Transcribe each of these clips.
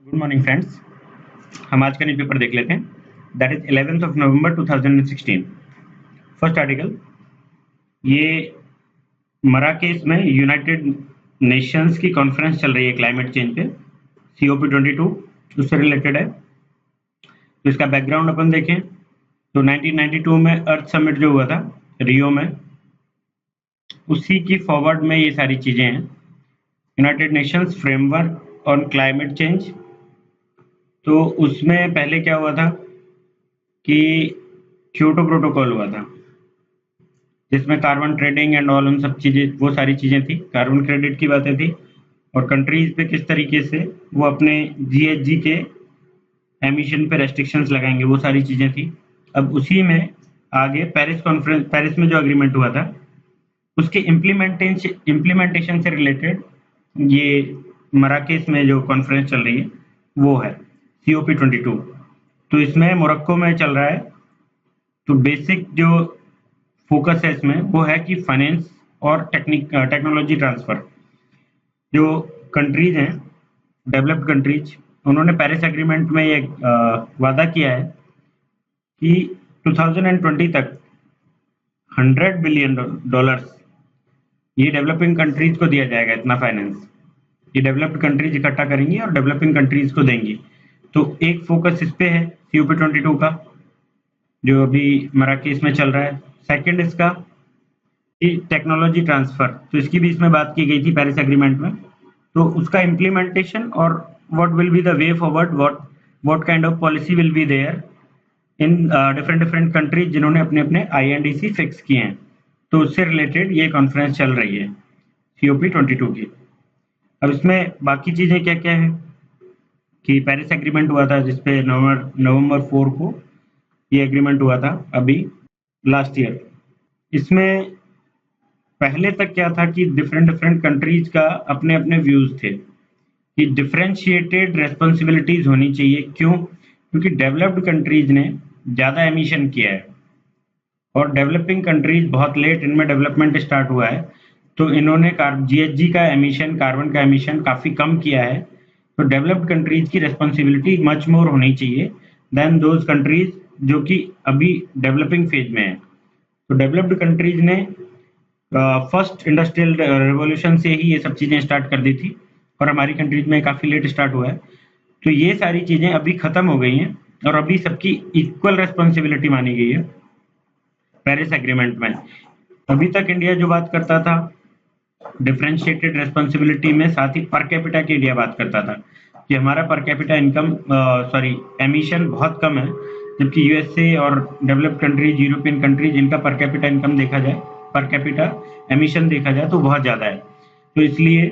Good morning friends. हम आज का न्यूज़ पेपर देख लेते हैं। That is 11th of November 2016। First article, ये मराकेश में यूनाइटेड नेशंस की कॉन्फ्रेंस चल रही है क्लाइमेट चेंज पे, COP22 उससे रिलेटेड है। तो इसका बैकग्राउंड अपन देखें तो 1992 में अर्थ समिट जो हुआ था रियो में, उसी की फॉरवर्ड में ये सारी चीज़ें हैं। United Nations framework on climate change, तो उसमें पहले क्या हुआ था कि क्योटो प्रोटोकॉल हुआ था, जिसमें कार्बन ट्रेडिंग एंड ऑल उन सब चीज़ें, वो सारी चीज़ें थी, कार्बन क्रेडिट की बातें थी, और कंट्रीज पे किस तरीके से वो अपने GHG के एमिशन पे रेस्ट्रिक्शंस लगाएंगे, वो सारी चीज़ें थी। अब उसी में आगे पेरिस में जो एग्रीमेंट हुआ था उसके इम्प्लीमेंटेशन से रिलेटेड ये मराकेश में जो कॉन्फ्रेंस चल रही है वो है COP22। तो इसमें मोरक्को में चल रहा है। तो बेसिक जो फोकस है इसमें वो है कि फाइनेंस और टेक्नोलॉजी ट्रांसफर। जो कंट्रीज हैं, डेवलप्ड कंट्रीज, उन्होंने पेरिस एग्रीमेंट में ये वादा किया है कि 2020 तक $100 बिलियन ये डेवलपिंग कंट्रीज को दिया जाएगा। इतना फाइनेंस ये डेवलप्ड कंट्रीज इकट्ठा करेंगी और डेवलपिंग कंट्रीज को देंगी। तो एक फोकस इस पे है COP22 का, जो अभी मराकेश में चल रहा है। सेकंड इसका टेक्नोलॉजी ट्रांसफर, तो इसकी भी इसमें बात की गई थी पेरिस एग्रीमेंट में। तो उसका इम्प्लीमेंटेशन और what will be the way forward, what kind of policy will be there in different countries जिन्होंने अपने अपने INDC फिक्स किए हैं। तो उससे रिलेटेड ये कॉन्फ्रेंस चल रही है COP22 की। अब इसमें बाकी चीज़ें क्या क्या है कि पेरिस एग्रीमेंट हुआ था, जिसपे नवंबर 4 को ये एग्रीमेंट हुआ था अभी लास्ट ईयर। इसमें पहले तक क्या था कि डिफरेंट कंट्रीज का अपने अपने व्यूज थे कि डिफरेंशिएटेड रेस्पॉन्सिबिलिटीज होनी चाहिए। क्यों? क्योंकि डेवलप्ड कंट्रीज ने ज़्यादा एमिशन किया है और डेवलपिंग कंट्रीज बहुत लेट इनमें डेवलपमेंट स्टार्ट हुआ है। तो इन्होंने GHG का एमिशन, कार्बन का एमिशन काफ़ी कम किया है। तो डेवलप्ड कंट्रीज की रेस्पॉन्सिबिलिटी मच मोर होनी चाहिए देन दोज कंट्रीज जो कि अभी डेवलपिंग फेज में है। तो डेवलप्ड कंट्रीज ने फर्स्ट इंडस्ट्रियल रेवोल्यूशन से ही ये सब चीज़ें स्टार्ट कर दी थी और हमारी कंट्रीज में काफ़ी लेट स्टार्ट हुआ है। तो ये सारी चीज़ें अभी ख़त्म हो गई हैं और अभी सबकी इक्वल रेस्पॉन्सिबिलिटी मानी गई है पेरिस एग्रीमेंट में। अभी तक इंडिया जो बात करता था डिफरेंशिएटेड रेस्पॉन्सिबिलिटी में, साथ ही पर कैपिटा की इंडिया बात करता था कि हमारा पर कैपिटा इनकम एमिशन बहुत कम है, जबकि USA और डेवलप्ड कंट्रीज, यूरोपियन कंट्रीज, इनका पर कैपिटा इनकम देखा जाए, पर कैपिटा एमिशन देखा जाए तो बहुत ज़्यादा है। तो इसलिए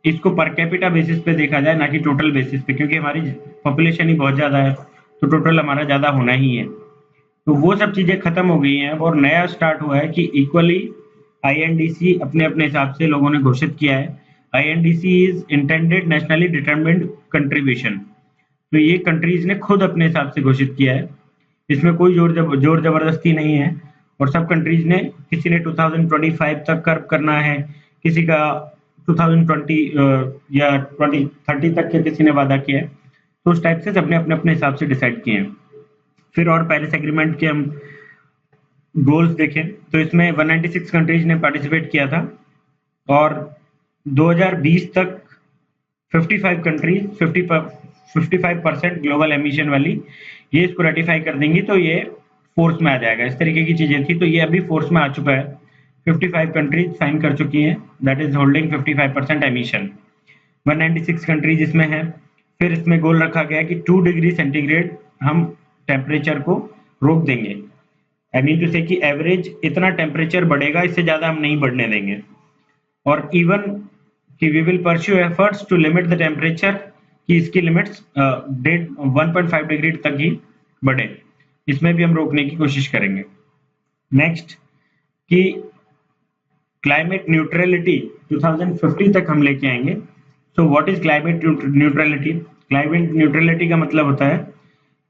इसको पर कैपिटा बेसिस पे देखा जाए, ना कि टोटल बेसिस पे, क्योंकि हमारी पॉपुलेशन ही बहुत ज़्यादा है तो टोटल हमारा ज़्यादा होना ही है। तो वो सब चीज़ें खत्म हो गई हैं और नया स्टार्ट हुआ है कि इक्वली INDC अपने अपने हिसाब से लोगों ने घोषित किया है। INDC is intended nationally determined contribution. तो ये कंट्रीज ने खुद अपने हिसाब से घोषित किया है, इसमें कोई जोर जबरदस्ती नहीं है। और सब कंट्रीज ने, किसी ने 2025 तक कर्व करना है, किसी का 2020 या 2030 तक के किसी ने वादा किया है। तो उस टाइप से सबने अपने अपने हिसाब से डिसाइड किए हैं। फिर और पेरिस एग्रीमेंट के हम गोल्स देखें तो इसमें 196 कंट्रीज ने पार्टिसिपेट किया था और 2020 तक 55 कंट्रीज 55% ग्लोबल एमिशन वाली ये इसको रेटिफाई कर देंगी, तो ये फोर्स में आ जाएगा। इस तरीके की चीज़ें थी, तो ये अभी फोर्स में आ चुका है। 55 कंट्रीज साइन कर चुकी हैं, that is holding 55% emission. 196 countries इसमें है। फिर इसमें गोल रखा गया कि 2 डिग्री सेंटीग्रेड हम टेम्परेचर को रोक देंगे। आई मीन टू से कि एवरेज इतना टेम्परेचर बढ़ेगा, इससे ज़्यादा हम नहीं बढ़ने देंगे। और इवन कि we will pursue efforts to limit the temperature, कि इसकी लिमिट्स 1.5 डिग्री तक ही बढ़े, इसमें भी हम रोकने की कोशिश करेंगे। नेक्स्ट कि क्लाइमेट न्यूट्रलिटी 2050 तक हम लेके आएंगे। So what is climate neutrality? Climate neutrality का मतलब होता है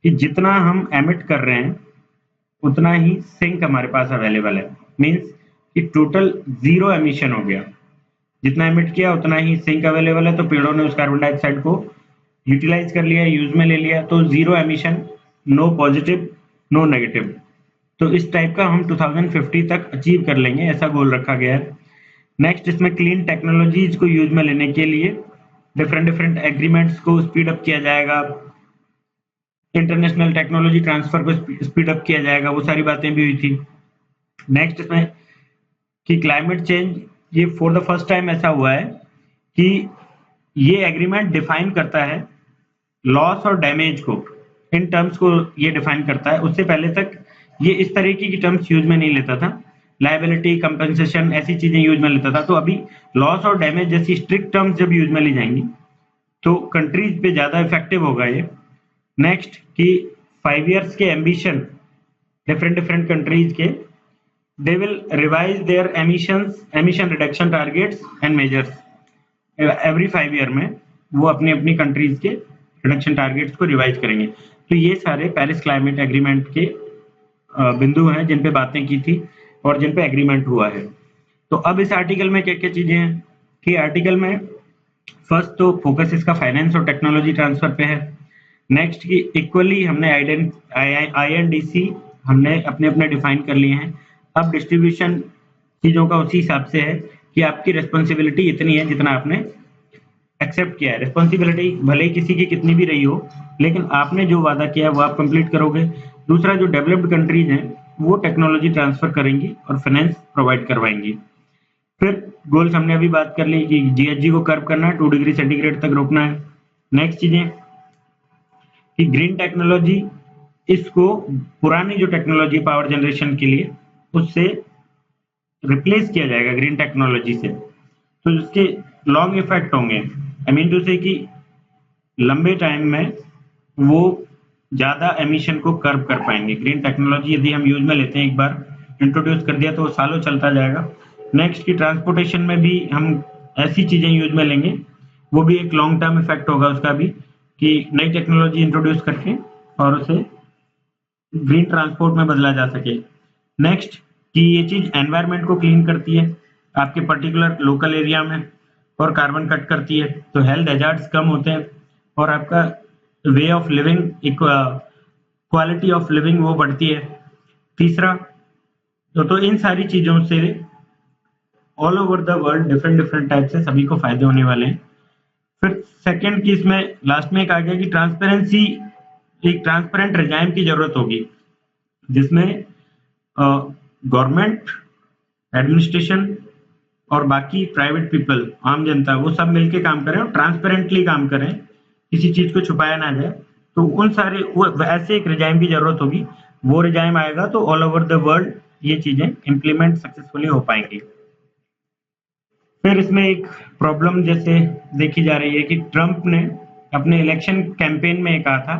कि जितना हम एमिट कर रहे हैं उतना ही सिंक हमारे पास अवेलेबल है। मीन्स कि टोटल जीरो एमिशन हो गया, जितना एमिट किया उतना ही सिंक अवेलेबल है। तो पेड़ों ने उस कार्बन डाइऑक्साइड को यूटिलाइज कर लिया, यूज में ले लिया, तो zero emission, no positive, no negative. तो इस टाइप का हम 2050 तक अचीव कर लेंगे, ऐसा गोल रखा गया है। नेक्स्ट, इसमें क्लीन टेक्नोलॉजीज को यूज में लेने के लिए डिफरेंट डिफरेंट एग्रीमेंट्स को स्पीड अप किया जाएगा, इंटरनेशनल टेक्नोलॉजी ट्रांसफर को स्पीड अप किया जाएगा, वो सारी बातें भी हुई थी। नेक्स्ट इसमें कि क्लाइमेट चेंज, ये फॉर द फर्स्ट टाइम ऐसा हुआ है कि ये एग्रीमेंट डिफाइन करता है लॉस और डैमेज को, इन टर्म्स को ये डिफाइन करता है। उससे पहले तक ये इस तरीके की टर्म्स यूज में नहीं लेता था, लायबिलिटी, कंपनसेशन, ऐसी चीजें यूज में लेता था। तो अभी लॉस और डैमेज जैसी स्ट्रिक्ट टर्म्स जब यूज में ली जाएंगी तो कंट्रीज पे ज्यादा इफेक्टिव होगा ये। नेक्स्ट कि 5 इयर्स के एम्बिशन डिफरेंट डिफरेंट कंट्रीज के, they will revise their emission reduction targets and measures every 5 year में, वो अपनी अपनी कंट्रीज के रिडक्शन टारगेट्स को रिवाइज करेंगे। तो ये सारे पेरिस क्लाइमेट एग्रीमेंट के बिंदु हैं जिन पे बातें की थी और जिन पे एग्रीमेंट हुआ है। तो अब इस आर्टिकल में क्या क्या चीजें हैं कि आर्टिकल में फर्स्ट तो फोकस इसका फाइनेंस और टेक्नोलॉजी ट्रांसफर पे है। नेक्स्ट की इक्वली हमने INDC हमने अपने अपने डिफाइन कर लिए हैं। अब डिस्ट्रीब्यूशन चीजों का उसी हिसाब से है कि आपकी रिस्पॉन्सिबिलिटी इतनी है जितना आपने एक्सेप्ट किया है। रिस्पॉन्सिबिलिटी भले ही किसी की कितनी भी रही हो, लेकिन आपने जो वादा किया है वो आप कंप्लीट करोगे। दूसरा, जो डेवलप्ड कंट्रीज हैं वो टेक्नोलॉजी ट्रांसफर करेंगी और फाइनेंस प्रोवाइड करवाएंगी। फिर गोल्स हमने अभी बात कर ली कि GHG को कर्व करना है, 2 डिग्री सेंटीग्रेड तक रोकना है। नेक्स्ट चीजें कि ग्रीन टेक्नोलॉजी, इसको पुरानी जो टेक्नोलॉजी पावर जनरेशन के लिए उससे रिप्लेस किया जाएगा ग्रीन टेक्नोलॉजी से, तो इसके लॉन्ग इफेक्ट होंगे। आई मीन टू से कि लंबे टाइम में वो ज्यादा एमिशन को कर्व कर पाएंगे। ग्रीन टेक्नोलॉजी यदि हम यूज में लेते हैं, एक बार इंट्रोड्यूस कर दिया तो वो सालों चलता जाएगा। नेक्स्ट की ट्रांसपोर्टेशन में भी हम ऐसी चीजें यूज में लेंगे, वो भी एक लॉन्ग टर्म इफेक्ट होगा उसका भी, कि नई टेक्नोलॉजी इंट्रोड्यूस करके और उसे ग्रीन ट्रांसपोर्ट में बदला जा सके। नेक्स्ट कि ये चीज एनवायरनमेंट को क्लीन करती है आपके पर्टिकुलर लोकल एरिया में और कार्बन कट करती है, तो हेल्थ हैजार्ड्स कम होते हैं और आपका way of living, quality of living वो बढ़ती है। तीसरा, तो इन सारी चीजों से all over the world different different type से सभी को फायदे होने वाले हैं। फिर सेकंड की इसमें लास्ट में एक आ गया कि ट्रांसपेरेंसी, एक ट्रांसपेरेंट रिजाइम की जरूरत होगी जिसमें गवर्नमेंट, एडमिनिस्ट्रेशन और बाकी प्राइवेट पीपल, आम जनता, वो सब मिलके काम करें और ट्रांसपेरेंटली काम करें, किसी चीज को छुपाया ना जाए। तो उन सारे ऐसे एक रिजाइम की जरूरत होगी। वो रिजाइम आएगा तो ऑल ओवर द वर्ल्ड ये चीजें इम्प्लीमेंट सक्सेसफुली हो पाएंगी। फिर इसमें एक प्रॉब्लम जैसे देखी जा रही है कि ट्रंप ने अपने इलेक्शन कैंपेन में कहा था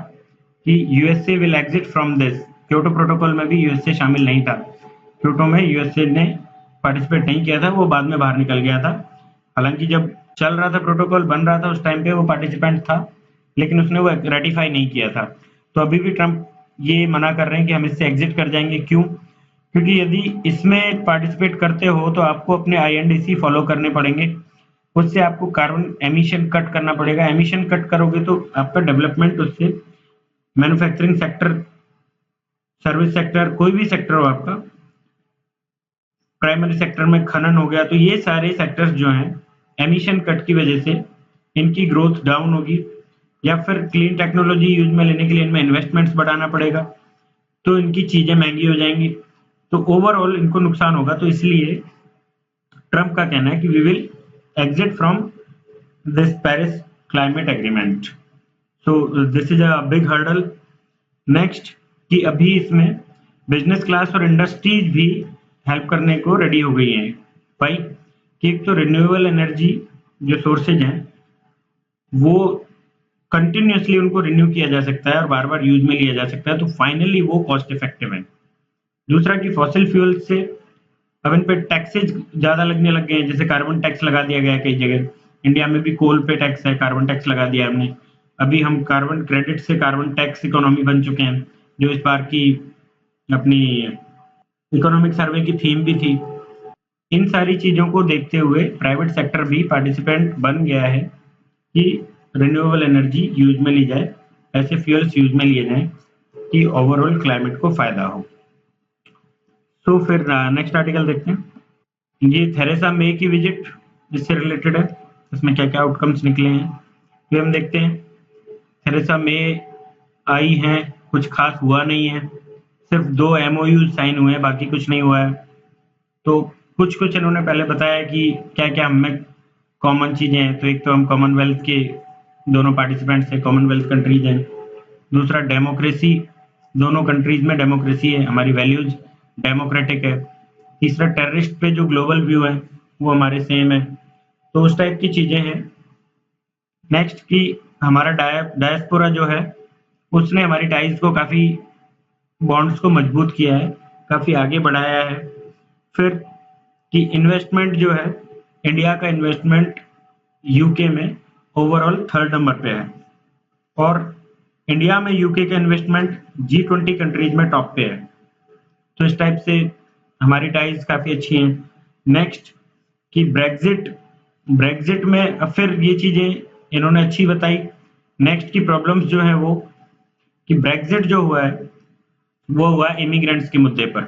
कि USA will exit from this. Kyoto protocol में भी यूएसए शामिल नहीं था। क्योटो में यूएसए ने पार्टिसिपेट नहीं किया था, वो बाद में बाहर निकल गया था। हालांकि जब चल रहा था, प्रोटोकॉल बन रहा था, उस टाइम पे वो पार्टिसिपेंट था, लेकिन उसने वो रेटिफाई नहीं किया था। तो अभी भी ट्रंप ये मना कर रहे हैं कि हम इससे एग्जिट कर जाएंगे। क्यों? क्योंकि यदि इसमें पार्टिसिपेट करते हो तो आपको अपने INDC फॉलो करने पड़ेंगे, उससे आपको कार्बन एमिशन कट करना पड़ेगा। एमिशन कट करोगे तो आपका डेवलपमेंट, उससे मैन्युफैक्चरिंग सेक्टर, सर्विस सेक्टर, कोई भी सेक्टर हो आपका, प्राइमरी सेक्टर में खनन हो गया, तो ये सारे सेक्टर्स जो हैं एमिशन कट की वजह से इनकी ग्रोथ डाउन होगी। या फिर क्लीन टेक्नोलॉजी यूज में लेने के लिए इनमें इन्वेस्टमेंट्स बढ़ाना पड़ेगा, तो इनकी चीजें महंगी हो जाएंगी, तो ओवरऑल इनको नुकसान होगा। तो इसलिए ट्रंप का कहना है कि we will exit from this Paris climate agreement. So this is a big hurdle. Next कि अभी इसमें बिजनेस क्लास और इंडस्ट्रीज भी हेल्प करने को रेडी हो गई हैं। भाई कि एक तो रिन्यूएबल एनर्जी जो सोर्सेज हैं वो कंटिन्यूसली उनको रिन्यू किया जा सकता है और बार बार यूज में लिया जा सकता है, तो फाइनली वो कॉस्ट इफेक्टिव है। दूसरा कि फॉसिल फ्यूल से अब इन पे टैक्सेज ज्यादा लगने लग गए हैं, जैसे कार्बन टैक्स लगा दिया गया है कई जगह। इंडिया में भी कोल पे टैक्स है, कार्बन टैक्स लगा दिया हमने। अभी हम कार्बन क्रेडिट से कार्बन टैक्स इकोनॉमी बन चुके हैं, जो इस बार की अपनी इकोनॉमिक सर्वे की थीम भी थी। इन सारी चीजों को देखते हुए प्राइवेट सेक्टर भी पार्टिसिपेंट बन गया है कि रिन्यूएबल एनर्जी यूज में ली जाए, ऐसे फ्यूल्स यूज में लिए जाएं कि ओवरऑल क्लाइमेट को फायदा हो। तो फिर नेक्स्ट आर्टिकल देखते हैं। ये थेरेसा मे की विजिट इससे रिलेटेड है, इसमें क्या क्या आउटकम्स निकले हैं तो हम देखते हैं। थेरेसा मे आई हैं, कुछ खास हुआ नहीं है, सिर्फ 2 MOU साइन हुए हैं, बाकी कुछ नहीं हुआ है। तो कुछ कुछ इन्होंने पहले बताया कि क्या क्या हमें कॉमन चीजें हैं। तो एक तो हम कॉमनवेल्थ के दोनों पार्टिसिपेंट्स हैं, कॉमनवेल्थ कंट्रीज हैं। दूसरा डेमोक्रेसी, दोनों कंट्रीज में डेमोक्रेसी है, हमारी वैल्यूज डेमोक्रेटिक है। तीसरा टेररिस्ट पे जो ग्लोबल व्यू है वो हमारे सेम है। तो उस टाइप की चीजें हैं। नेक्स्ट कि हमारा डायस्पोरा जो है उसने हमारी टाइज को काफी, बॉन्ड्स को मजबूत किया है, काफी आगे बढ़ाया है। फिर कि इन्वेस्टमेंट जो है, इंडिया का इन्वेस्टमेंट यूके में ओवरऑल 3rd नंबर पे है, और इंडिया में यूके का इन्वेस्टमेंट G20 कंट्रीज में टॉप पे है। तो इस टाइप से हमारी टाइज काफी अच्छी हैं। नेक्स्ट कि ब्रेग्जिट में अब फिर ये चीजें इन्होंने अच्छी बताई। नेक्स्ट की प्रॉब्लम्स जो है वो कि ब्रेग्जिट जो हुआ है वो हुआ इमिग्रेंट्स के मुद्दे पर,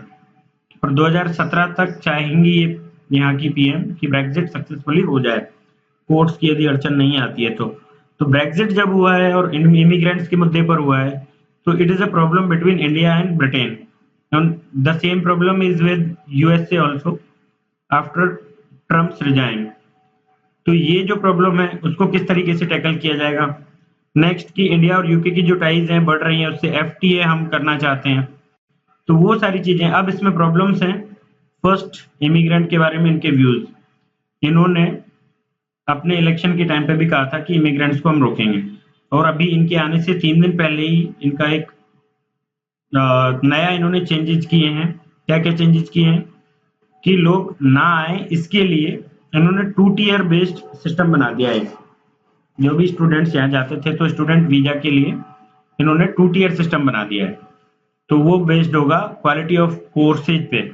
और 2017 तक चाहेंगी ये यहाँ की पीएम कि ब्रेग्जिट सक्सेसफुली हो जाए, कोर्ट्स की यदि अड़चन नहीं आती है तो ब्रेग्जिट जब हुआ है और इमिग्रेंट्स के मुद्दे पर हुआ है तो it is a problem between India and Britain, and the same problem is with USA also after Trump's resign. तो ये जो प्रॉब्लम है उसको किस तरीके से टैकल किया जाएगा। नेक्स्ट कि इंडिया और यूके की जो टाइज हैं बढ़ रही हैं, उससे FTA हम करना चाहते हैं। तो वो सारी चीजें, अब इसमें प्रॉब्लम्स हैं। फर्स्ट, इमिग्रेंट के बारे में इनके व्यूज, इन्होंने अपने इलेक्शन के टाइम पे भी कहा था कि इमिग्रेंट्स को हम रोकेंगे, और अभी इनके आने से 3 दिन पहले ही इनका एक नया इन्होंने चेंजेस किए हैं। क्या क्या चेंजेस किए हैं कि लोग ना आए इसके लिए इन्होंने 2 टियर बेस्ड सिस्टम बना दिया है। जो भी स्टूडेंट्स यहाँ जाते थे तो स्टूडेंट वीजा के लिए इन्होंने 2 टियर सिस्टम बना दिया है। तो वो बेस्ड होगा क्वालिटी ऑफ कोर्सेज पे,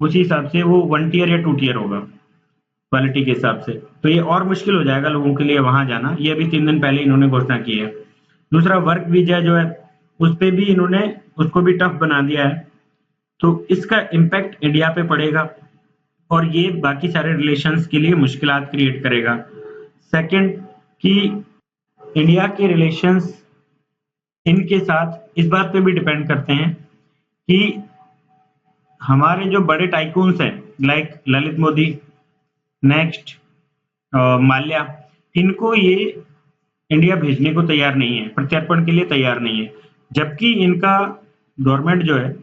उसी हिसाब से वो 1 टियर या 2 टियर होगा क्वालिटी के हिसाब से। तो ये और मुश्किल हो जाएगा लोगों के लिए वहां जाना, ये अभी 3 दिन पहले इन्होंने घोषणा की है। दूसरा, वर्क वीजा जो है उस पे भी इन्होंने उसको भी टफ बना दिया है। तो इसका इम्पैक्ट इंडिया पे पड़ेगा और ये बाकी सारे रिलेशंस के लिए मुश्किलात क्रिएट करेगा। सेकंड कि इंडिया के रिलेशंस इनके साथ इस बात पे भी डिपेंड करते हैं कि हमारे जो बड़े टाइकून्स हैं लाइक ललित मोदी, नेक्स्ट माल्या, इनको ये इंडिया भेजने को तैयार नहीं है, प्रत्यर्पण के लिए तैयार नहीं है। जबकि इनका गवर्नमेंट जो है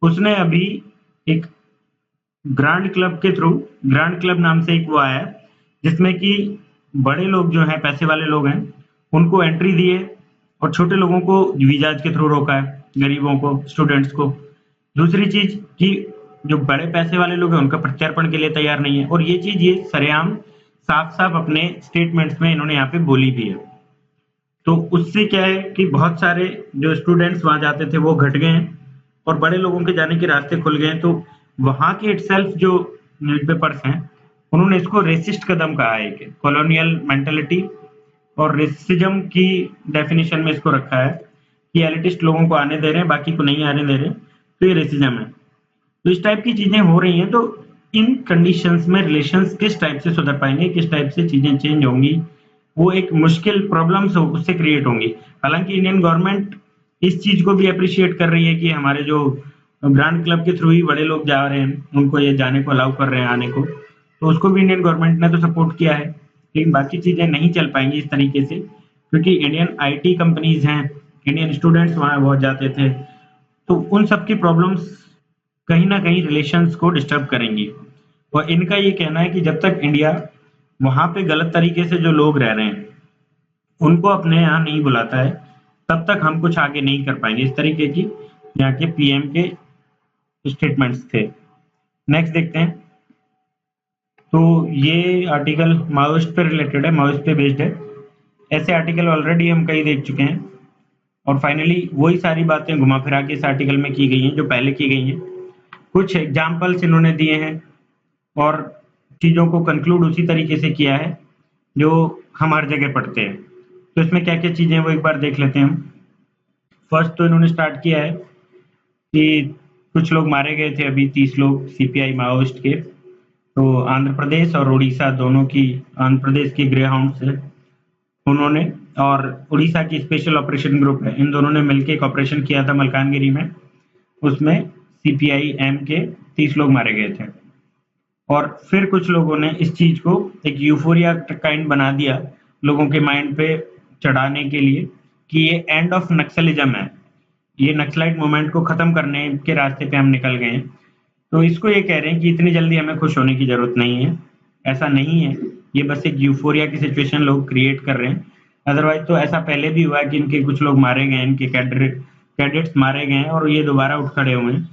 उसने अभी एक ग्रांड क्लब के थ्रू, ग्रांड क्लब नाम से एक वो आया है जिसमें कि बड़े लोग जो हैं, पैसे वाले लोग हैं, उनको एंट्री दी है, और छोटे लोगों को वीजाज के थ्रू रोका है, गरीबों को, स्टूडेंट्स को। दूसरी चीज कि जो बड़े पैसे वाले लोग हैं उनका प्रत्यर्पण के लिए तैयार नहीं है, और ये चीज ये सरेआम साफ साफ अपने स्टेटमेंट्स में इन्होंने यहाँ पे बोली भी है। तो उससे क्या है कि बहुत सारे जो स्टूडेंट्स वहां जाते थे वो घट गए हैं और बड़े लोगों के जाने के रास्ते खुल गए हैं। तो वहां के इटसेल्फ जो न्यूज़पेपर्स हैं उन्होंने इसको रेसिस्ट कदम कहा है, कि कॉलोनियल मेंटेलिटी और रेसिज्म की डेफिनेशन में इसको रखा है कि एलिटिस्ट लोगों को आने दे रहे हैं, बाकी को नहीं आने दे रहे, तो ये रेसिज्म है। तो इस टाइप की चीजें हो रही हैं। तो इन कंडीशंस में रिलेशंस किस टाइप से सुधर पाएंगे, किस टाइप से चीजें चेंज होंगी, वो एक मुश्किल प्रॉब्लम्स उससे क्रिएट होंगी। हालांकि इंडियन गवर्नमेंट इस चीज को भी अप्रिशिएट कर रही है कि हमारे जो ग्रांड क्लब के थ्रू ही बड़े लोग जा रहे हैं, उनको ये जाने को अलाउ कर रहे हैं, आने को, तो उसको भी इंडियन गवर्नमेंट ने तो सपोर्ट किया है। लेकिन बाकी चीजें नहीं चल पाएंगी इस तरीके से, क्योंकि इंडियन IT कंपनीज हैं, इंडियन स्टूडेंट्स वहां बहुत जाते थे, तो उन सब की प्रॉब्लम्स कहीं ना कहीं रिलेशंस को डिस्टर्ब करेंगी। और इनका ये कहना है कि जब तक इंडिया वहां पे गलत तरीके से जो लोग रह रहे हैं उनको अपने यहाँ नहीं बुलाता है, तब तक हम कुछ आगे नहीं कर पाएंगे। इस तरीके की यहाँ के PM के स्टेटमेंट्स थे। नेक्स्ट देखते हैं। तो ये आर्टिकल माओइस्ट पे रिलेटेड है, माओइस्ट पे बेस्ड है। ऐसे आर्टिकल ऑलरेडी हम कई देख चुके हैं, और फाइनली वही सारी बातें घुमा फिरा के इस आर्टिकल में की गई हैं जो पहले की गई हैं। कुछ एग्जाम्पल्स इन्होंने दिए हैं और चीज़ों को कंक्लूड उसी तरीके से किया है जो हम हर जगह पढ़ते हैं। तो इसमें क्या क्या चीज़ें हैं वो एक बार देख लेते हैं हम। फर्स्ट तो इन्होंने स्टार्ट किया है कि कुछ लोग मारे गए थे अभी 30 लोग सीपीआई माओइस्ट के। तो आंध्र प्रदेश और उड़ीसा दोनों की, आंध्र प्रदेश की ग्रे हाउंड से उन्होंने, और उड़ीसा की स्पेशल ऑपरेशन ग्रुप है, इन दोनों ने मिलकर एक ऑपरेशन किया था मलकानगिरी में। उसमें सीपीआई एम के 30 लोग मारे गए थे। और फिर कुछ लोगों ने इस चीज को एक यूफोरिया काइंड बना दिया लोगों के माइंड पे चढ़ाने के लिए कि ये एंड ऑफ नक्सलिज्म है, ये नक्सलाइट मूवमेंट को खत्म करने के रास्ते पे हम निकल गए हैं। तो इसको ये कह रहे हैं कि इतनी जल्दी हमें खुश होने की जरूरत नहीं है, ऐसा नहीं है, ये बस एक यूफोरिया की सिचुएशन लोग क्रिएट कर रहे हैं। अदरवाइज तो ऐसा पहले भी हुआ है कि इनके कुछ लोग मारे गए, इनके कैडेट्स मारे गए हैं और ये दोबारा उठ खड़े हुए हैं।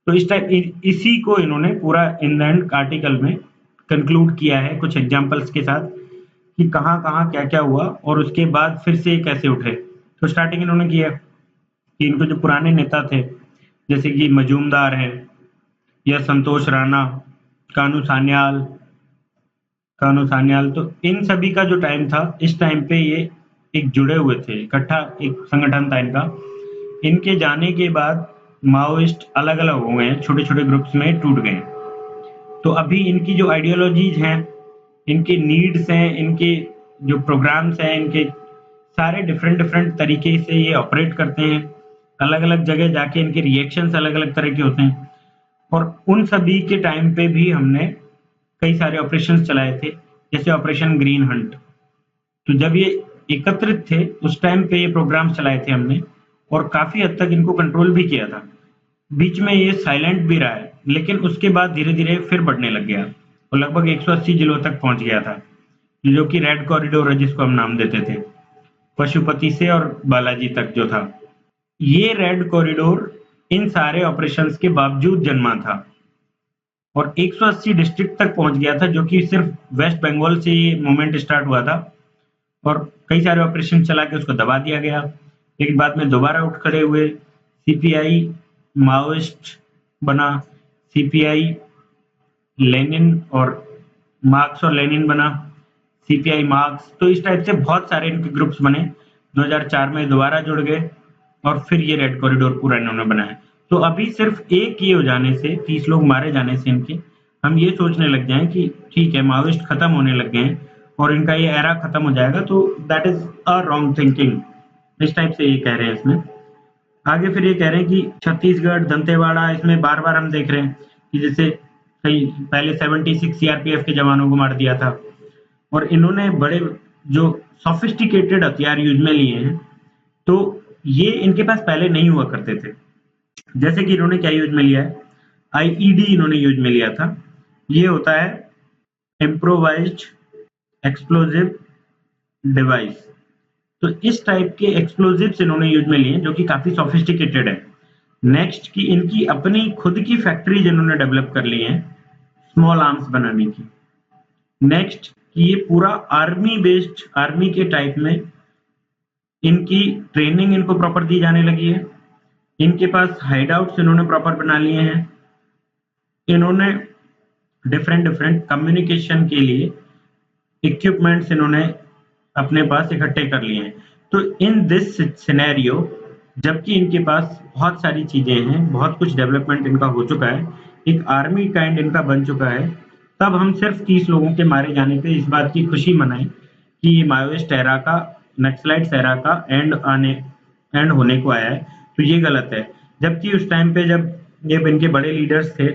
तो इस टाइप इसी को इन्होंने पूरा इन द एंड आर्टिकल में कंक्लूड किया है कुछ एग्जांपल्स के साथ कि कहाँ कहाँ क्या क्या हुआ और उसके बाद फिर से कैसे उठे। तो स्टार्टिंग इन्होंने किया कि इनको जो पुराने नेता थे जैसे कि मजूमदार है या संतोष राणा, कानू सान्याल कानू सान्याल, तो इन सभी का जो टाइम था, इस टाइम पे ये एक जुड़े हुए थे, इकट्ठा एक संगठन था इनका। इनके जाने के बाद माओइस्ट अलग अलग हो गए, छोटे छोटे ग्रुप्स में टूट गए। तो अभी इनकी जो आइडियोलॉजीज हैं, इनके नीड्स हैं, इनके जो प्रोग्राम्स हैं, इनके सारे डिफरेंट डिफरेंट तरीके से ये ऑपरेट करते हैं। अलग अलग जगह जाके इनके रिएक्शंस अलग अलग तरह के होते हैं। और उन सभी के टाइम पे भी हमने कई सारे ऑपरेशंस चलाए थे, जैसे ऑपरेशन ग्रीन हंट। तो जब ये एकत्रित थे उस टाइम पे ये प्रोग्राम्स चलाए थे हमने, और काफी हद तक इनको कंट्रोल भी किया था। बीच में ये साइलेंट भी रहा है, लेकिन उसके बाद धीरे धीरे फिर बढ़ने लग गया और लगभग 180 जिलों तक पहुंच गया था, जो कि रेड कॉरिडोर है जिसको हम नाम देते थे, पशुपति से और बालाजी तक जो था। ये रेड कॉरिडोर इन सारे ऑपरेशंस के बावजूद जन्मा था और 180 डिस्ट्रिक्ट तक पहुंच गया था, जो कि सिर्फ वेस्ट बंगाल से ये मूवमेंट स्टार्ट हुआ था और कई सारे ऑपरेशन चला के उसको दबा दिया गया। लेकिन बाद में दोबारा उठ खड़े हुए, सीपीआई माओइस्ट बना, सीपीआई लेनिन और मार्क्स और लेनिन बना, सीपीआई मार्क्स। तो इस टाइप से बहुत सारे इनके ग्रुप्स बने। 2004 में दोबारा जुड़ गए और फिर ये रेड कॉरिडोर पूरा इन्होंने बनाया। तो अभी सिर्फ एक ये हो जाने से, 30 लोग मारे जाने से इनके, हम ये सोचने लग जाएं कि ठीक है माओइस्ट खत्म होने लग गए हैं और इनका ये एरा खत्म हो जाएगा, तो that is a wrong thinking. इस टाइप से ये कह रहे हैं इसमें। आगे फिर ये कह रहे हैं कि छत्तीसगढ़ दंतेवाड़ा, इसमें बार बार हम देख रहे हैं कि जैसे कई पहले 76 सीआरपीएफ के जवानों को मार दिया था और इन्होंने बड़े जो सोफिस्टिकेटेड हथियार यूज में लिए हैं, तो ये इनके पास पहले नहीं हुआ करते थे। जैसे कि इन्होंने क्या यूज में लिया है, आईईडी इन्होंने यूज में लिया था। ये होता है इम्प्रोवाइज्ड एक्सप्लोजिव डिवाइस। तो इस टाइप के एक्सप्लोजिव्स इन्होंने यूज में लिए जो कि काफी सोफिस्टिकेटेड है। नेक्स्ट की इनकी अपनी खुद की फैक्ट्रीज इन्होंने डेवलप कर ली हैं स्मॉल आर्म्स बनाने की। नेक्स्ट कि ये पूरा आर्मी बेस्ड, आर्मी के टाइप में इनकी ट्रेनिंग इनको प्रॉपर दी जाने लगी है। इनके पास हाइड आउट्स इन्होंने प्रॉपर बना लिए हैं। इन्होंने डिफरेंट डिफरेंट कम्युनिकेशन के लिए इक्विपमेंट्स इन्होंने अपने पास इकट्ठे कर लिए हैं। तो इन दिस सिनेरियो, जबकि इनके पास बहुत सारी चीजें हैं, बहुत कुछ डेवलपमेंट इनका हो चुका है, एक आर्मी काइंड इनका बन चुका है, तब हम सिर्फ 30 लोगों के मारे जाने पे इस बात की खुशी मनाएं कि ये माओइस्ट एरा का, नक्सलाइट एरा का एंड होने को आया है, तो ये गलत है। जबकि उस टाइम पे जब ये इनके बड़े लीडर्स थे,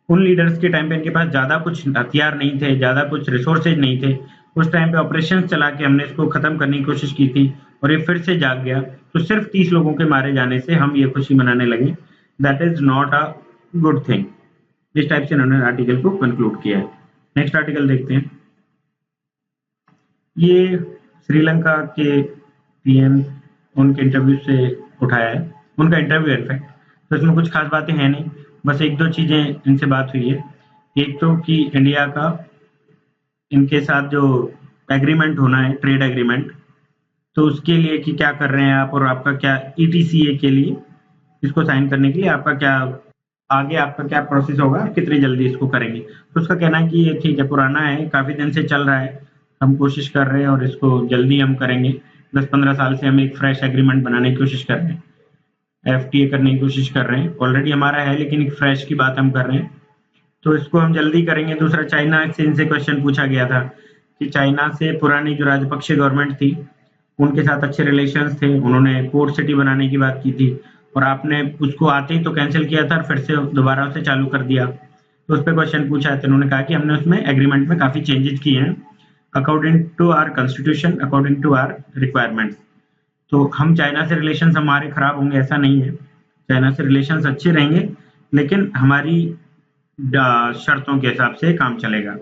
उन लीडर्स के टाइम पे इनके पास ज्यादा कुछ हथियार नहीं थे, ज्यादा कुछ रिसोर्सेज नहीं थे। उस टाइम पे ऑपरेशन चला के हमने इसको खत्म करने की कोशिश की थी और ये फिर से जाग गया। तो सिर्फ 30 लोगों के मारे जाने से हम ये खुशी मनाने लगे, that is not a good thing. इस टाइप से इन्होंने आर्टिकल को कंक्लूड किया है। नेक्स्ट आर्टिकल देखते हैं। ये श्रीलंका के पीएम उनके इंटरव्यू से उठाया है, उनका इंटरव्यू है इनफैक्ट। तो इसमें कुछ खास बातें हैं नहीं, बस एक दो चीजें इनसे बात हुई है। एक तो कि इंडिया का इनके साथ जो एग्रीमेंट होना है, ट्रेड एग्रीमेंट, तो उसके लिए कि क्या कर रहे हैं आप, और आपका क्या ईटीसीए के लिए, इसको साइन करने के लिए आपका क्या आगे आपका क्या प्रोसेस होगा, कितनी जल्दी इसको करेंगे। तो उसका कहना है कि ये ठीक है, पुराना है, काफी दिन से चल रहा है, हम कोशिश कर रहे हैं और इसको जल्दी हम करेंगे। 10-15 साल से हम एक फ्रेश एग्रीमेंट बनाने की कोशिश कर रहे हैं, एफटीए करने की कोशिश कर रहे हैं। ऑलरेडी हमारा है, लेकिन एक फ्रेश की बात हम कर रहे हैं, तो इसको हम जल्दी करेंगे। दूसरा, चाइना से इनसे क्वेश्चन पूछा गया था कि चाइना से पुरानी जो राजपक्षे गवर्नमेंट थी उनके साथ अच्छे रिलेशंस थे, उन्होंने पोर्ट सिटी बनाने की बात की थी और आपने उसको आते ही तो कैंसिल किया था और फिर से दोबारा उसे चालू कर दिया। तो उस पर क्वेश्चन पूछा है, तो उन्होंने कहा कि हमने उसमें एग्रीमेंट में काफ़ी चेंजेस किए हैं according to our constitution, according to our requirements. तो हम चाइना से रिलेशंस हमारे खराब होंगे ऐसा नहीं है, चाइना से रिलेशंस अच्छे रहेंगे, लेकिन हमारी शर्तों के हिसाब से काम चलेगा।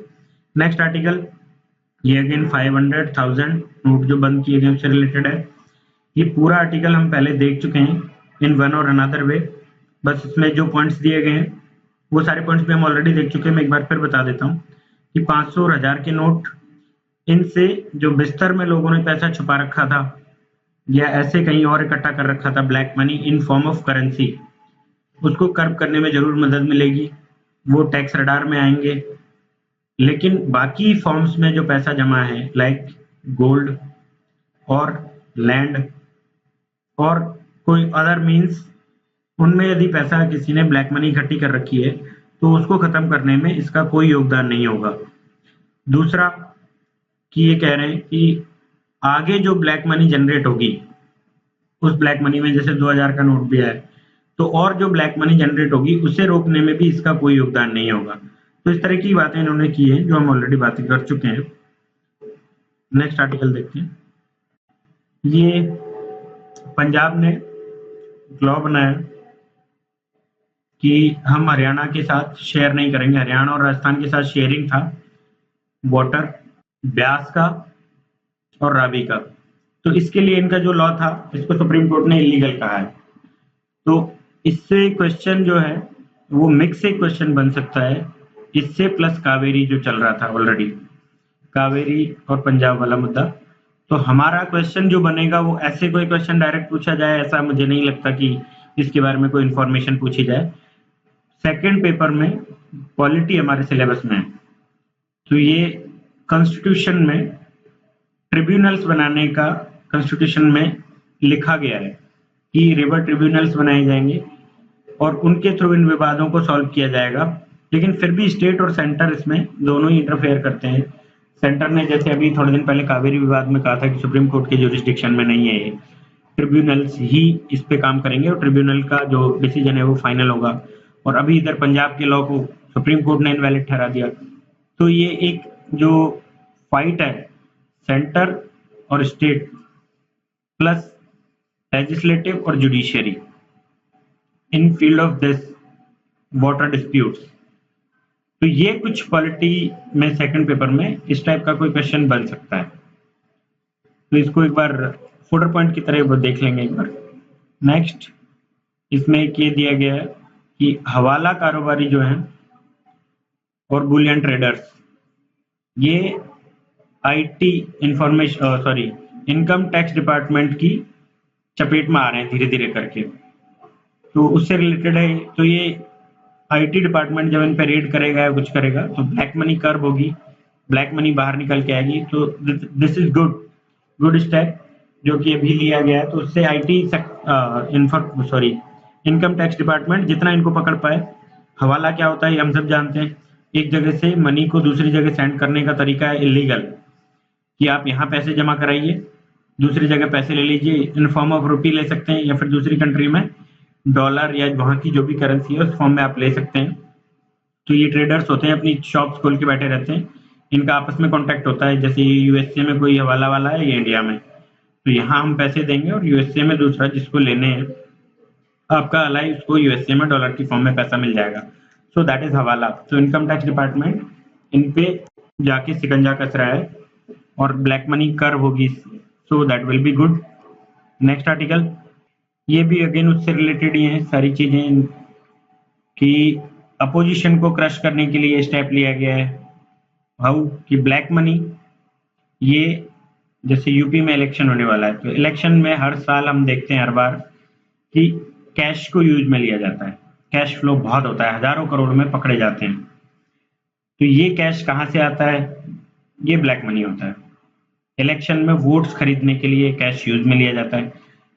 नेक्स्ट आर्टिकल, ये अगेन 500,000 नोट जो बंद किए गए उससे रिलेटेड है। ये पूरा आर्टिकल हम पहले देख चुके हैं इन वन और अनदर वे, बस इसमें जो पॉइंट्स दिए गए हैं वो सारे पॉइंट्स भी हम ऑलरेडी देख चुके हैं। मैं एक बार फिर बता देता हूँ कि 500 और 1000 के नोट, इनसे जो बिस्तर में लोगों ने पैसा छुपा रखा था या ऐसे कहीं और इकट्ठा कर रखा था black money in form of currency, उसको कर्व करने में जरूर मदद मिलेगी, वो टैक्स रडार में आएंगे। लेकिन बाकी फॉर्म्स में जो पैसा जमा है लाइक गोल्ड और लैंड और कोई अदर मीन्स, उनमें यदि पैसा किसी ने ब्लैक मनी इकट्ठी कर रखी है तो उसको खत्म करने में इसका कोई योगदान नहीं होगा। दूसरा कि ये कह रहे हैं कि आगे जो ब्लैक मनी जनरेट होगी उस ब्लैक मनी में, जैसे 2000 का नोट भी है, तो और जो ब्लैक मनी जनरेट होगी उसे रोकने में भी इसका कोई योगदान नहीं होगा। तो इस तरह की बातें इन्होंने की हैं जो हम ऑलरेडी बातें कर चुके हैं। नेक्स्ट आर्टिकल देखते हैं। ये पंजाब ने लॉ बनाया कि हम हरियाणा के साथ शेयर नहीं करेंगे, हरियाणा और राजस्थान के साथ शेयरिंग था वाटर, ब्यास का और रावी का। तो इसके लिए इनका जो लॉ था इसको सुप्रीम कोर्ट ने इलीगल कहा है। तो इससे क्वेश्चन जो है वो मिक्स से क्वेश्चन बन सकता है, इससे प्लस कावेरी जो चल रहा था ऑलरेडी, कावेरी और पंजाब वाला मुद्दा। तो हमारा क्वेश्चन जो बनेगा वो ऐसे कोई क्वेश्चन डायरेक्ट पूछा जाए ऐसा मुझे नहीं लगता कि इसके बारे में कोई इन्फॉर्मेशन पूछी जाए। सेकंड पेपर में पॉलिटी हमारे सिलेबस में है, तो ये कॉन्स्टिट्यूशन में ट्रिब्यूनल्स बनाने का कॉन्स्टिट्यूशन में लिखा गया है कि रिवर ट्रिब्यूनल्स बनाए जाएंगे और उनके थ्रू इन विवादों को सॉल्व किया जाएगा। लेकिन फिर भी स्टेट और सेंटर इसमें दोनों ही इंटरफेयर करते हैं। सेंटर ने जैसे अभी थोड़े दिन पहले कावेरी विवाद में कहा था कि सुप्रीम कोर्ट के जुरिस्डिक्शन में नहीं है, ये ट्रिब्यूनल्स ही इस पे काम करेंगे और ट्रिब्यूनल का जो डिसीजन है वो फाइनल होगा। और अभी इधर पंजाब के लॉ को सुप्रीम कोर्ट ने इनवैलिड ठहरा दिया। तो ये एक जो फाइट है सेंटर और स्टेट प्लस लेजिस्लेटिव और judiciary in field of this water disputes, तो ये कुछ पॉलिटी में सेकंड पेपर में इस टाइप का कोई क्वेश्चन बन सकता है। तो इसको एक बार फुटर पॉइंट की तरह वो देख लेंगे एक बार। नेक्स्ट, इसमें एक ये दिया गया है कि हवाला कारोबारी जो है और बुलियन ट्रेडर्स, ये IT information income tax department की चपेट में आ रहे हैं धीरे धीरे करके। तो उससे रिलेटेड है। तो ये आईटी डिपार्टमेंट जब इन पे रेड करेगा या कुछ करेगा तो ब्लैक मनी कर्व होगी, ब्लैक मनी बाहर निकल के आएगी। तो दिस इज गुड स्टेप जो कि अभी लिया गया है। तो उससे आईटी इनकम टैक्स डिपार्टमेंट जितना इनको पकड़ पाए। हवाला क्या होता है हम सब जानते हैं, एक जगह से मनी को दूसरी जगह सेंड करने का तरीका है इलीगल, कि आप यहाँ पैसे जमा कराइए, दूसरी जगह पैसे ले लीजिए, इन फॉर्म ऑफ रुपी ले सकते हैं या फिर दूसरी कंट्री में डॉलर या वहाँ की जो भी करेंसी है उस फॉर्म में आप ले सकते हैं। तो ये ट्रेडर्स होते हैं, अपनी शॉप्स खोल के बैठे रहते हैं, इनका आपस में कॉन्टैक्ट होता है। जैसे यूएसए में कोई हवाला वाला है या इंडिया में, तो यहाँ हम पैसे देंगे और यूएसए में दूसरा जिसको लेने हैं आपका अलाई, उसको यूएसए में डॉलर की फॉर्म में पैसा मिल जाएगा। सो दैट इज हवाला। तो इनकम टैक्स डिपार्टमेंट इन पे जाके सिकंजा कस रहा है और ब्लैक मनी कर्व होगी, so that will be good. Next article, ये भी अगेन उससे रिलेटेड ही है सारी चीजें, कि अपोजिशन को क्रश करने के लिए स्टेप लिया गया है। हाउ कि ब्लैक मनी, ये जैसे यूपी में इलेक्शन होने वाला है, तो इलेक्शन में हर साल हम देखते हैं हर बार कि कैश को यूज में लिया जाता है, कैश फ्लो बहुत होता है, हजारों करोड़ में पकड़े जाते हैं। तो ये कैश कहाँ से आता है? ये ब्लैक मनी होता है। इलेक्शन में वोट्स खरीदने के लिए कैश यूज में लिया जाता है।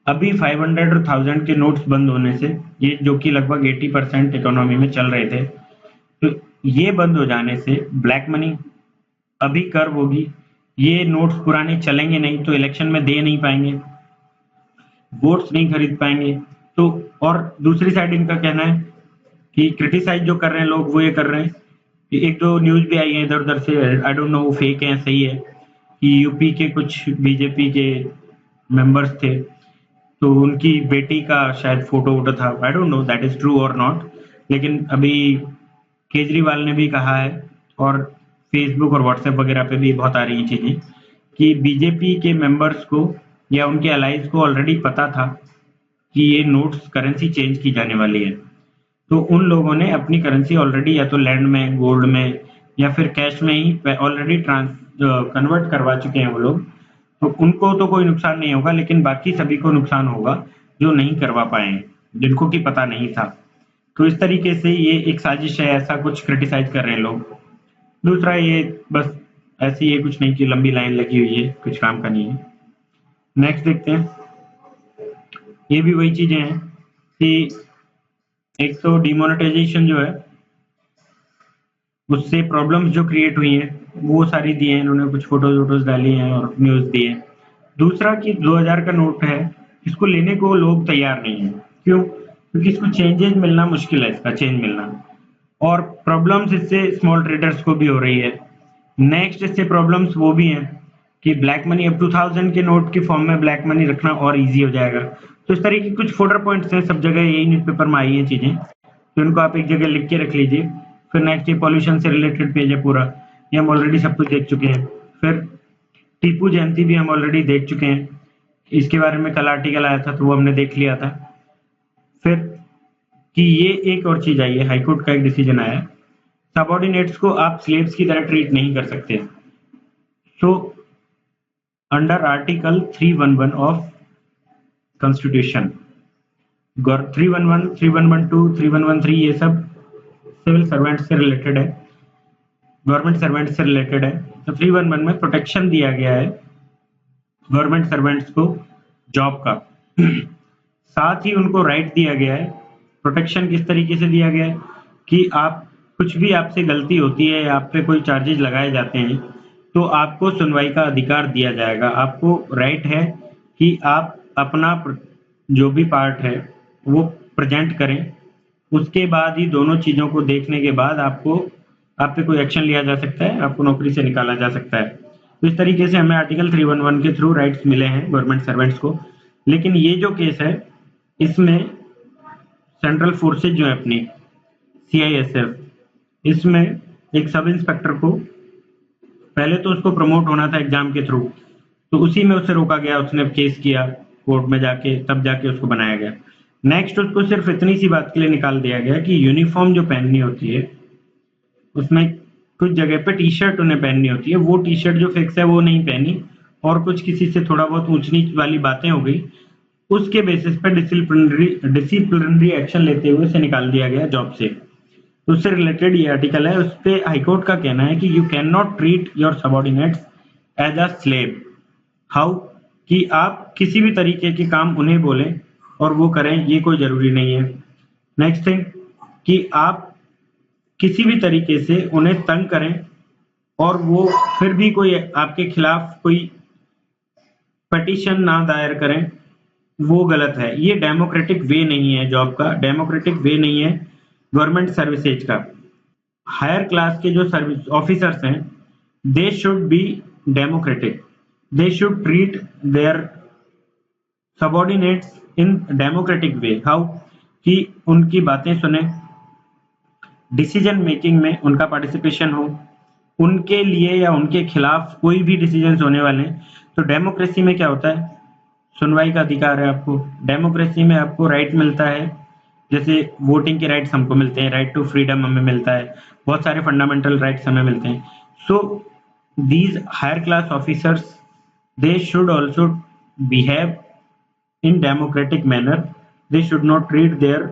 अभी 500 और 1000 के नोट्स बंद होने से, ये जो कि लगभग 80% इकोनॉमी में चल रहे थे, तो ये बंद हो जाने से ब्लैक मनी अभी कर्व होगी। ये नोट्स पुराने चलेंगे नहीं तो इलेक्शन में दे नहीं पाएंगे, वोट्स नहीं खरीद पाएंगे। तो और दूसरी साइड इनका कहना है कि क्रिटिसाइज जो कर रहे हैं लोग वो ये कर रहे हैं कि एक दो न्यूज भी आई है इधर उधर से, आई डोंट नो वो फेक है सही है, कि यूपी के कुछ बीजेपी के मेंबर्स थे, तो उनकी बेटी का शायद फोटो वोटो था। I don't know that is true और नॉट, लेकिन अभी केजरीवाल ने भी कहा है, और फेसबुक और व्हाट्सएप वगैरह पे भी बहुत आ रही हैं चीजें, कि बीजेपी के मेंबर्स को या उनके अलाइज को ऑलरेडी पता था कि ये नोट्स करेंसी चेंज की जाने वाली है। तो उन लोगों ने अपनी करेंसी ऑलरेडी या तो लैंड में, गोल्ड में या फिर कैश में ही ऑलरेडी कन्वर्ट करवा चुके हैं वो लोग। तो उनको तो कोई नुकसान नहीं होगा, लेकिन बाकी सभी को नुकसान होगा जो नहीं करवा पाए, जिनको कि पता नहीं था। तो इस तरीके से ये एक साजिश है, ऐसा कुछ क्रिटिसाइज कर रहे हैं लोग। दूसरा ये बस ऐसी ये कुछ नहीं कि लंबी लाइन लगी हुई है, कुछ काम का नहीं है। नेक्स्ट देखते हैं। ये भी वही चीजें हैं कि एक तो डिमोनेटाइजेशन जो है उससे प्रॉब्लम्स जो क्रिएट हुई हैं वो सारी दी हैं इन्होंने, कुछ फोटोज वोटोज डाली हैं और न्यूज दी है। दूसरा कि 2000 का नोट है, इसको लेने को लोग तैयार नहीं है। क्यों? क्योंकि इसको चेंजेज मिलना मुश्किल है, इसका चेंज मिलना, और प्रॉब्लम्स इससे स्मॉल ट्रेडर्स को भी हो रही है। नेक्स्ट इससे प्रॉब्लम्स वो भी हैं कि ब्लैक मनी, अब 2000 के नोट की फॉर्म में ब्लैक मनी रखना और इजी हो जाएगा। तो इस तरह की कुछ फोल्डर पॉइंट्स हैं, सब जगह यही न्यूज़पेपर में आई है चीजें, तो इनको आप एक जगह लिख के रख लीजिए। फिर नेक्स्ट ये पॉल्यूशन से रिलेटेड पेज है पूरा, ये हम ऑलरेडी सब कुछ देख चुके हैं। फिर टीपू जयंती भी हम ऑलरेडी देख चुके हैं, इसके बारे में कल आर्टिकल आया था तो वो हमने देख लिया था। फिर कि ये एक और चीज आई है, हाईकोर्ट का एक डिसीजन आया है, सबॉर्डिनेट्स को आप स्लेव्स की तरह ट्रीट नहीं कर सकते। So under article 311 of constitution, 311, 3112, 3113 ये सब सिविल सर्वेंट से रिलेटेड है, गवर्नमेंट सर्वेंट से रिलेटेड है। तो 311 में प्रोटेक्शन दिया गया है गवर्नमेंट सर्वेंट्स को जॉब का, साथ ही उनको राइट दिया गया है। प्रोटेक्शन किस तरीके से दिया गया है कि आप कुछ भी आपसे गलती होती है या आप पे कोई चार्जेस लगाए जाते हैं तो आपको सुनवाई का अधिकार दिया जाएगा। आपको राइट है कि आप अपना जो भी पार्ट है वो प्रेजेंट करें, उसके बाद ही दोनों चीजों को देखने के बाद आपको आप पे कोई एक्शन लिया जा सकता है, आपको नौकरी से निकाला जा सकता है। तो इस तरीके से हमें आर्टिकल 311 के थ्रू राइट्स मिले हैं गवर्नमेंट सर्वेंट्स को। लेकिन ये जो केस है इसमें सेंट्रल फोर्सेज जो है अपनी CISF, इसमें एक सब इंस्पेक्टर को पहले तो उसको प्रमोट होना था एग्जाम के थ्रू, तो उसी में उसे रोका गया, उसने केस किया कोर्ट में जाके, तब जाके उसको बनाया गया। नेक्स्ट उसको सिर्फ इतनी सी बात के लिए निकाल दिया गया कि यूनिफॉर्म जो पहननी होती है उसमें कुछ जगह पे टी शर्ट उन्हें पहननी होती है, वो टी शर्ट जो फिक्स है वो नहीं पहनी, और कुछ किसी से थोड़ा बहुत ऊंच नीच वाली बातें हो गई, उसके बेसिस पर डिसिप्लिनरी एक्शन लेते हुए उसे निकाल दिया गया जॉब से। तो उससे रिलेटेड ये आर्टिकल है, उस पे हाईकोर्ट का कहना है कि you can not treat your subordinates as a slave. How? कि आप किसी भी तरीके के काम उन्हें बोलें और वो करें, ये कोई जरूरी नहीं है। नेक्स्ट थिंग कि आप किसी भी तरीके से उन्हें तंग करें और वो फिर भी कोई आपके खिलाफ कोई पिटीशन ना दायर करें, वो गलत है। ये डेमोक्रेटिक वे नहीं है जॉब का, डेमोक्रेटिक वे नहीं है गवर्नमेंट सर्विसेज का। हायर क्लास के जो सर्विस ऑफिसर्स हैं, they should be democratic, they should treat their subordinates in democratic way. How? कि उनकी बातें सुने, डिसीजन मेकिंग में उनका पार्टिसिपेशन हो, उनके लिए या उनके खिलाफ कोई भी डिसीजन होने वाले हैं। तो डेमोक्रेसी में क्या होता है, सुनवाई का अधिकार है आपको, डेमोक्रेसी में आपको राइट मिलता है, जैसे वोटिंग के राइट्स हमको मिलते हैं, राइट टू फ्रीडम हमें मिलता है, बहुत सारे फंडामेंटल राइट्स हमें मिलते हैं। So these higher class officers they should also behave in democratic manner, they should not treat their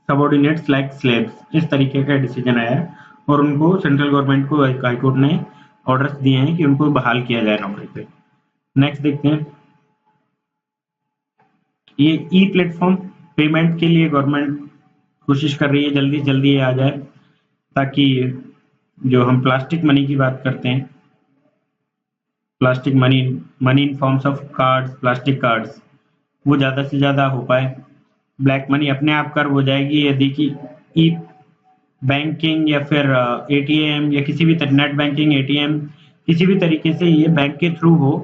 subordinates like slaves। इस तरीके का डिसीजन आया है और उनको सेंट्रल गवर्नमेंट को हाईकोर्ट ने ऑर्डर्स दिए हैं कि उनको बहाल किया जाए नौकरी पे। नेक्स्ट देखते हैं, ये ई प्लेटफॉर्म पेमेंट के लिए गवर्नमेंट कोशिश कर रही है जल्दी जल्दी ये आ जाए, ताकि जो हम प्लास्टिक मनी की बात करते हैं, plastic money, money in forms of cards, plastic cards, वो ज़्यादा से ज़्यादा हो पाए। ब्लैक मनी अपने आप कर्व हो जाएगी यदि कि ई बैंकिंग या फिर एटीएम या किसी भी नेट बैंकिंग, एटीएम, किसी भी तरीके से ये बैंक के थ्रू हो,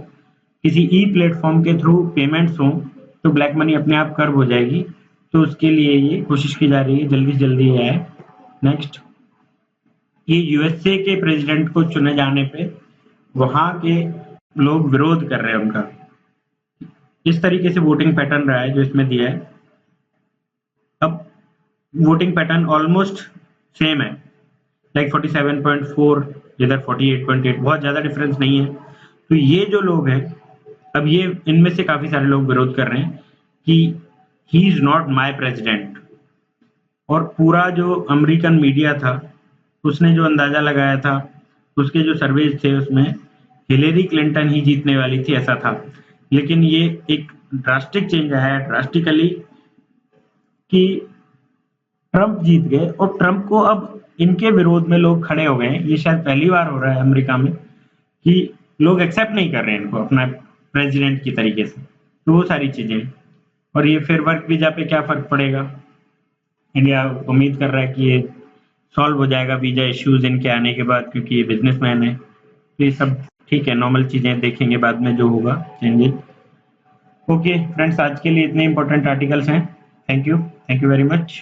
किसी ई प्लेटफॉर्म के थ्रू पेमेंट्स हो, तो ब्लैक मनी अपने आप कर्व हो जाएगी। तो उसके लिए ये कोशिश की जा रही है जल्दी से जल्दी ये आए। नेक्स्ट, ये यूएसए के प्रेसिडेंट को चुने जाने पे वहाँ के लोग विरोध कर रहे हैं उनका। इस तरीके से वोटिंग पैटर्न रहा है जो इसमें दिया है। अब वोटिंग पैटर्न ऑलमोस्ट सेम है, लाइक 47.4 इधर 48.8, बहुत ज़्यादा डिफरेंस नहीं है। तो ये जो लोग हैं, अब ये इनमें से काफ़ी सारे लोग विरोध कर रहे हैं कि he is not my president. और पूरा जो अमेरिकन मीडिया था उसने जो अंदाज़ा लगाया था, उसके जो सर्वेज थे उसमें हिलेरी क्लिंटन ही जीतने वाली थी, ऐसा था। लेकिन ये एक ड्रास्टिक चेंज आया है ड्रास्टिकली कि ट्रंप जीत गए, और ट्रंप को अब इनके विरोध में लोग खड़े हो गए हैं। ये शायद पहली बार हो रहा है अमेरिका में कि लोग एक्सेप्ट नहीं कर रहे हैं इनको अपना प्रेसिडेंट की तरीके से। तो वो सारी चीजें, और ये फिर वर्क वीजा पे क्या फर्क पड़ेगा, इंडिया उम्मीद कर रहा है कि ये सॉल्व हो जाएगा वीजा इश्यूज इनके आने के बाद, क्योंकि ये बिजनेसमैन है। तो ये सब ठीक है, नॉर्मल चीजें देखेंगे बाद में जो होगा चेंजेस। ओके फ्रेंड्स, आज के लिए इतने इंपॉर्टेंट आर्टिकल्स हैं। Thank you very much.